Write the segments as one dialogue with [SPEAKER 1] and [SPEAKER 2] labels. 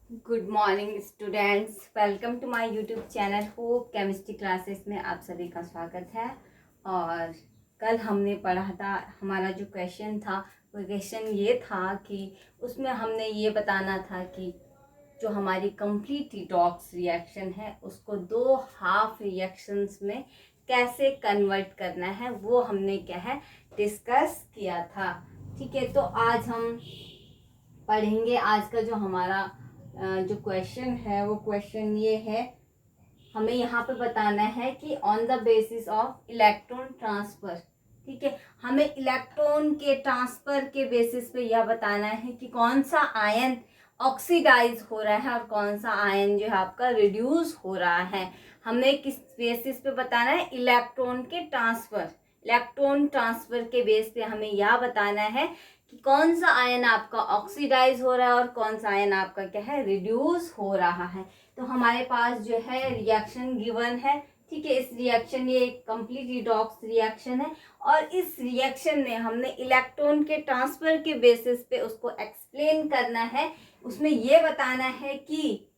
[SPEAKER 1] Good morning students, welcome to my YouTube channel hope chemistry classes में आप सभी का स्वागत है। और कल हमने पढ़ा था, हमारा जो क्वेश्चन था वो क्वेश्चन ये था कि उसमें हमने ये बताना था कि जो हमारी कंप्लीट रिडॉक्स रिएक्शन है उसको दो हाफ रिएक्शंस में कैसे कन्वर्ट करना है वो हमने क्या है डिस्कस किया था। ठीक है, तो आज हम पढ़ेंगे। आज का जो हमारा जो क्वेश्चन है वो क्वेश्चन ये है, हमें यहाँ पे बताना है कि on the basis of electron transfer. ठीक है, हमें इलेक्ट्रॉन के ट्रांसफर के बेसिस पे यह बताना है कि कौन सा आयन ऑक्सीडाइज हो रहा है और कौन सा आयन जो है आपका रिड्यूस हो रहा है। हमें किस बेसिस पे बताना है? इलेक्ट्रॉन के ट्रांसफर। इलेक्ट्रॉन ट्रांसफर के बेस पे हमें यह बताना है कि कौन सा आयन आपका ऑक्सीडाइज हो रहा है और कौन सा आयन आपका क्या है रिड्यूस हो रहा है। तो हमारे पास जो है रिएक्शन गिवन है। ठीक है, इस रिएक्शन ये एक कंप्लीट रिडॉक्स रिएक्शन है और इस रिएक्शन में हमने इलेक्ट्रॉन के ट्रांसफर के बेसिस पे उसको एक्सप्लेन करना है। उसमें ये बताना है कि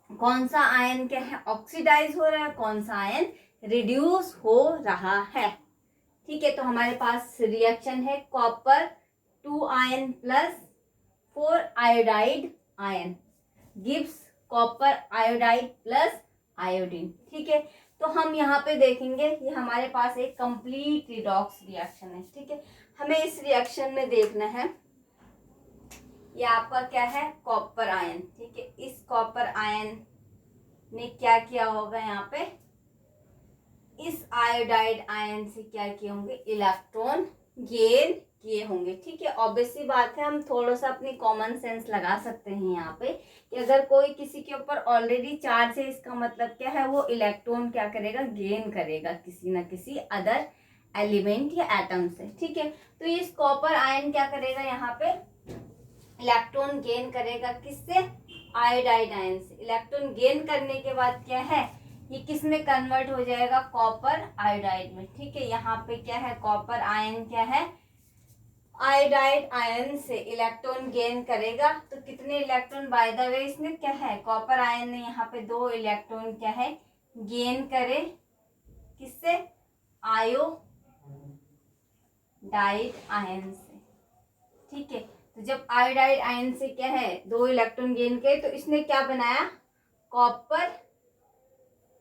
[SPEAKER 1] कौन सा आयन क्या है ऑक्सीडाइज हो रहा है, कौन सा आयन रिड्यूस हो रहा है। ठीक है, तो हमारे पास रिएक्शन है copper 2 ion plus 4 iodide ion gives copper iodide plus iodine. ठीक है, तो हम यहाँ पे देखेंगे ये हमारे पास एक कंप्लीट रिडॉक्स रिएक्शन है। ठीक है, हमें इस रिएक्शन में देखना है ये आपका क्या है कॉपर आयन। ठीक है, इस कॉपर आयन ने क्या किया होगा, यहाँ पे इस आयोडाइड आयन से क्या किए होंगे, इलेक्ट्रॉन गेन किए होंगे। ठीक है, ऑब्वियस सी बात है, हम थोड़ा सा अपनी कॉमन सेंस लगा सकते हैं यहाँ पे कि अगर कोई किसी के ऊपर ऑलरेडी चार्ज है इसका मतलब क्या है, वो इलेक्ट्रॉन क्या करेगा, गेन करेगा किसी ना किसी अदर एलिमेंट या एटम से। ठीक है, तो इस कॉपर आयन क्या करेगा, यहाँ पे इलेक्ट्रॉन गेन करेगा किससे, आयोडाइड आयन से। इलेक्ट्रॉन गेन करने के बाद क्या है, ये किस में कन्वर्ट हो जाएगा, कॉपर आयोडाइड में। ठीक है, यहाँ पे क्या है कॉपर आयन क्या है आयोडाइड आयन से इलेक्ट्रॉन गेन करेगा। तो कितने इलेक्ट्रॉन, बाय द वे इसने क्या है कॉपर आयन ने यहाँ पे 2 इलेक्ट्रॉन क्या है गेन करे, किससे, आयोडाइड आयन से। ठीक है, तो जब आयोडाइड आयन से क्या है 2 इलेक्ट्रॉन गेन करे तो इसने क्या बनाया, कॉपर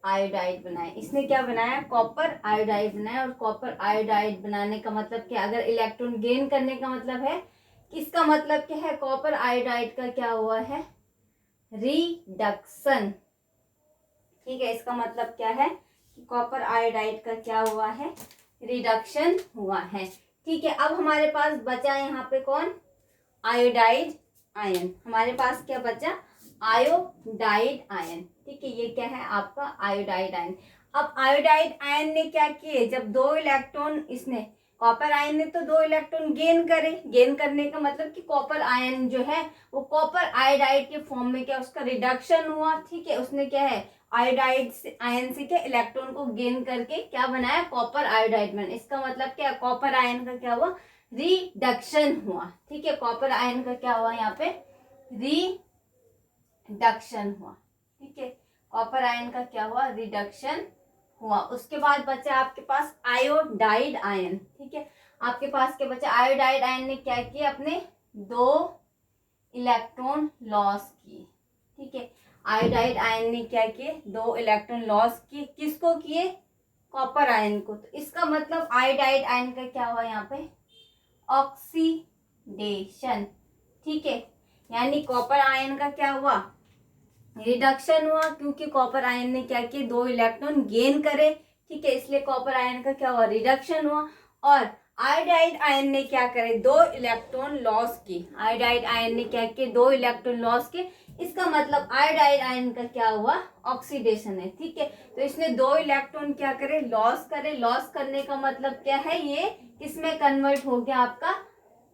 [SPEAKER 1] आयोडाइड बनाया। इसने क्या बनाया, कॉपर आयोडाइड बनाया। और कॉपर आयोडाइड बनाने का मतलब क्या, अगर इलेक्ट्रॉन गेन करने का मतलब है, इसका मतलब क्या है, कॉपर आयोडाइड का क्या हुआ है, रिडक्शन। ठीक है, इसका मतलब क्या है कि कॉपर आयोडाइड का क्या हुआ है, रिडक्शन हुआ है। ठीक है, अब हमारे पास बचा यहाँ पे कौन, आयोडाइड आयन। हमारे पास क्या बचा, आयोडाइड आयन। ठीक है, ये क्या है आपका आयोडाइड आयन। अब आयोडाइड आयन ने क्या किए, जब 2 इलेक्ट्रॉन इसने, कॉपर आयन ने तो 2 इलेक्ट्रॉन गेन करे, गेन करने का मतलब कि कॉपर आयन जो है वो कॉपर आयोडाइड के फॉर्म में क्या उसका रिडक्शन हुआ। ठीक है, उसने क्या है आयोडाइड से, आयन से क्या इलेक्ट्रॉन को गेन करके क्या बनाया, कॉपर आयोडाइड बनाया। इसका मतलब क्या, कॉपर आयन का क्या हुआ, रिडक्शन हुआ। ठीक है, कॉपर आयन का क्या हुआ, यहाँ पे रिडक्शन हुआ। ठीक है, कॉपर आयन का क्या हुआ, रिडक्शन हुआ। उसके बाद बचा आपके पास आयोडाइड आयन। ठीक है, आपके पास क्या बचा, आयोडाइड आयन ने क्या किया, अपने 2 इलेक्ट्रॉन लॉस किए। ठीक है, आयोडाइड आयन ने क्या किए, 2 इलेक्ट्रॉन लॉस किए। किसको किए, कॉपर आयन को। तो इसका मतलब आयोडाइड आयन का क्या हुआ, यहाँ पे ऑक्सीडेशन। ठीक है, यानी कॉपर आयन का क्या हुआ, रिडक्शन हुआ, क्योंकि कॉपर आयन ने क्या किया, 2 इलेक्ट्रॉन गेन करे। ठीक है, इसलिए कॉपर आयन का क्या हुआ, रिडक्शन हुआ। और आयोडाइड आयन ने क्या करे, 2 इलेक्ट्रॉन लॉस की। आयोडाइड आयन ने क्या किया, 2 इलेक्ट्रॉन लॉस के। इसका मतलब आयोडाइड आयन का क्या हुआ, ऑक्सीडेशन है। ठीक है, तो इसने 2 इलेक्ट्रॉन क्या करे, लॉस करे। लॉस करने का मतलब क्या है, ये किसमें कन्वर्ट हो गया आपका,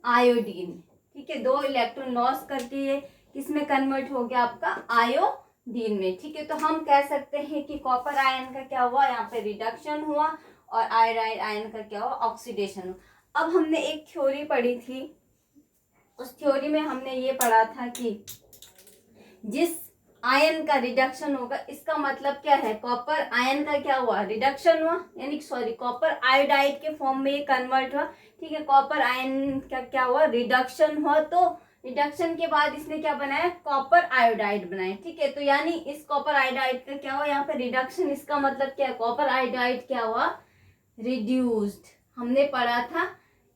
[SPEAKER 1] आयोडीन। ठीक है, 2 इलेक्ट्रॉन लॉस करके ये किसमें कन्वर्ट हो गया आपका, आयोडीन में। ठीक है, तो हम कह सकते हैं कि कॉपर आयन का क्या हुआ, यहाँ पे रिडक्शन हुआ और आयोडाइड आयन का क्या हुआ, ऑक्सीडेशन हुआ। अब हमने एक थ्योरी पढ़ी थी, उस थ्योरी में हमने ये पढ़ा था कि जिस आयन का रिडक्शन होगा, इसका मतलब क्या है, कॉपर आयन का क्या हुआ, रिडक्शन हुआ, यानी सॉरी कॉपर आयोडाइड के फॉर्म में ये कन्वर्ट हुआ। ठीक है, कॉपर आयन का क्या हुआ, रिडक्शन हुआ, तो रिडक्शन के बाद इसने क्या बनाया, कॉपर आयोडाइड बनाया। ठीक है, तो यानी इस कॉपर आयोडाइड का क्या हुआ यहाँ पे, रिडक्शन। इसका मतलब क्या है, कॉपर आयोडाइड क्या हुआ, रिड्यूस्ड। हमने पढ़ा था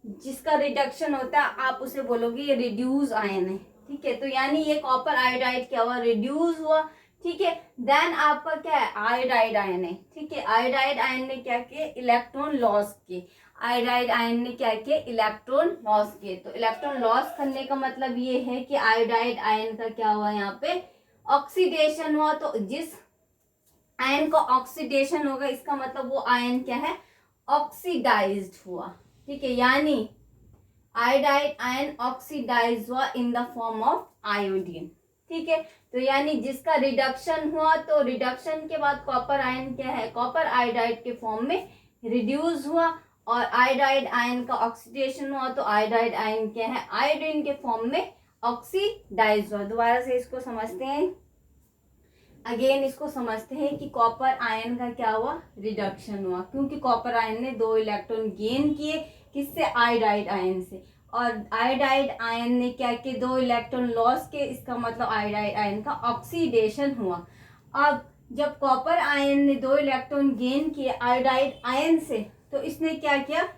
[SPEAKER 1] जिसका रिडक्शन होता है आप उसे बोलोगे ये रिड्यूस आयन है। ठीक है, तो यानी ये कॉपर आयोडाइड क्या हुआ, रिड्यूस हुआ। ठीक है, देन आपका क्या है, आयोडाइड आयन है। ठीक है, आयोडाइड आयन ने क्या किए, इलेक्ट्रॉन लॉस किए। आयोडाइड आयन ने क्या किए, इलेक्ट्रॉन लॉस किए। तो इलेक्ट्रॉन लॉस करने का मतलब ये है कि आयोडाइड आयन का क्या हुआ, यहाँ पे ऑक्सीडेशन हुआ। तो जिस आयन का ऑक्सीडेशन होगा, इसका मतलब वो आयन क्या है, ऑक्सीडाइज्ड हुआ। ठीक है, यानी आयोडाइड आयन ऑक्सीडाइज हुआ in the form of iodine. ठीक है, तो यानी जिसका रिडक्शन हुआ, तो रिडक्शन के बाद कॉपर आयन क्या है, कॉपर आयोडाइड के फॉर्म में रिड्यूस हुआ, और आयोडाइड आयन का ऑक्सीडेशन हुआ, तो आयोडाइड आयन क्या है, आयोडीन के फॉर्म में ऑक्सीडाइज हुआ। दोबारा से इसको समझते हैं, अगेन इसको समझते हैं कि कॉपर आयन का क्या हुआ, रिडक्शन हुआ, क्योंकि कॉपर आयन ने 2 इलेक्ट्रॉन गेन किए, किससे, आयोडाइड आयन से, और आयोडाइड आयन ने क्या किए, 2 इलेक्ट्रॉन लॉस किए। इसका मतलब आयोडाइड आयन का ऑक्सीडेशन हुआ। अब जब कॉपर आयन ने 2 इलेक्ट्रॉन गेन किए आयोडाइड आयन से, तो इसने क्या किया,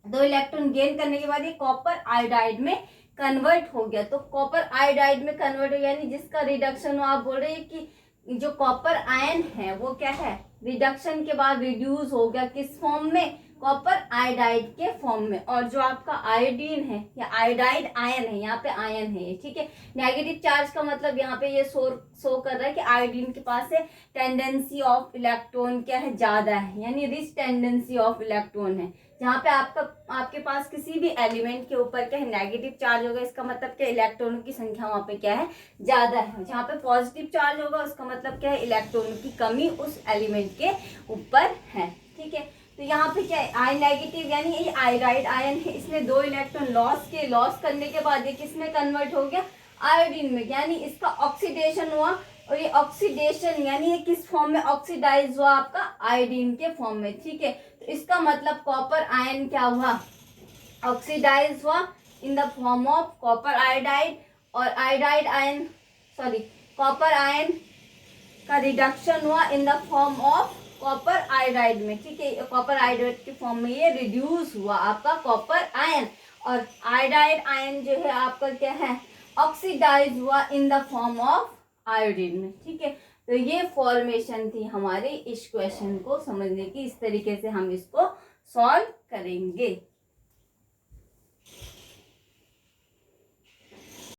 [SPEAKER 1] 2 इलेक्ट्रॉन गेन करने के बाद ये कॉपर आयोडाइड में कन्वर्ट हो गया। तो कॉपर आयोडाइड में कन्वर्ट हो, यानी जिसका रिडक्शन हुआ, आप बोल रहे हैं कि जो कॉपर आयन है वो क्या है, रिडक्शन के बाद रिड्यूस हो गया, किस फॉर्म में, कॉपर आयोडाइड के फॉर्म में। और जो आपका आयोडीन है या आयोडाइड आयन है, यहाँ पे आयन है ये। ठीक है, नेगेटिव चार्ज का मतलब यहाँ पे ये शो कर रहा है कि आयोडीन के पास है टेंडेंसी ऑफ इलेक्ट्रॉन क्या है, ज्यादा है, यानी रिच टेंडेंसी ऑफ इलेक्ट्रॉन है। जहाँ पे आपके पास किसी भी एलिमेंट के ऊपर क्या है, नेगेटिव चार्ज होगा, इसका मतलब क्या, इलेक्ट्रॉनों की संख्या वहाँ पे क्या है, ज्यादा है। जहाँ पे पॉजिटिव चार्ज होगा, उसका मतलब क्या है, इलेक्ट्रॉनों की कमी उस एलिमेंट के ऊपर है। ठीक है, तो यहाँ पे क्या है, आई नेगेटिव, यानी ये आयोडाइड आयन है, इसने 2 इलेक्ट्रॉन लॉस करने के बाद ये किसमें कन्वर्ट हो गया, आयोडीन में, यानी इसका ऑक्सीडेशन हुआ। और ये ऑक्सीडेशन यानी ये किस फॉर्म में ऑक्सीडाइज हुआ, आपका आयोडीन के फॉर्म में। ठीक है, तो इसका मतलब कॉपर आयन क्या हुआ, ऑक्सीडाइज हुआ in the form of copper iodide, और आयोडाइड आयन कॉपर आयन का रिडक्शन हुआ in the form of copper iodide में। ठीक है, कॉपर आयोडाइड के फॉर्म में ये रिड्यूस हुआ आपका कॉपर आयन, और आयोडाइड आयन जो है आपका क्या है, ऑक्सीडाइज हुआ in the form of iodine में। ठीक है, तो ये फॉर्मेशन थी हमारे इस क्वेश्चन को समझने की, इस तरीके से हम इसको सॉल्व करेंगे।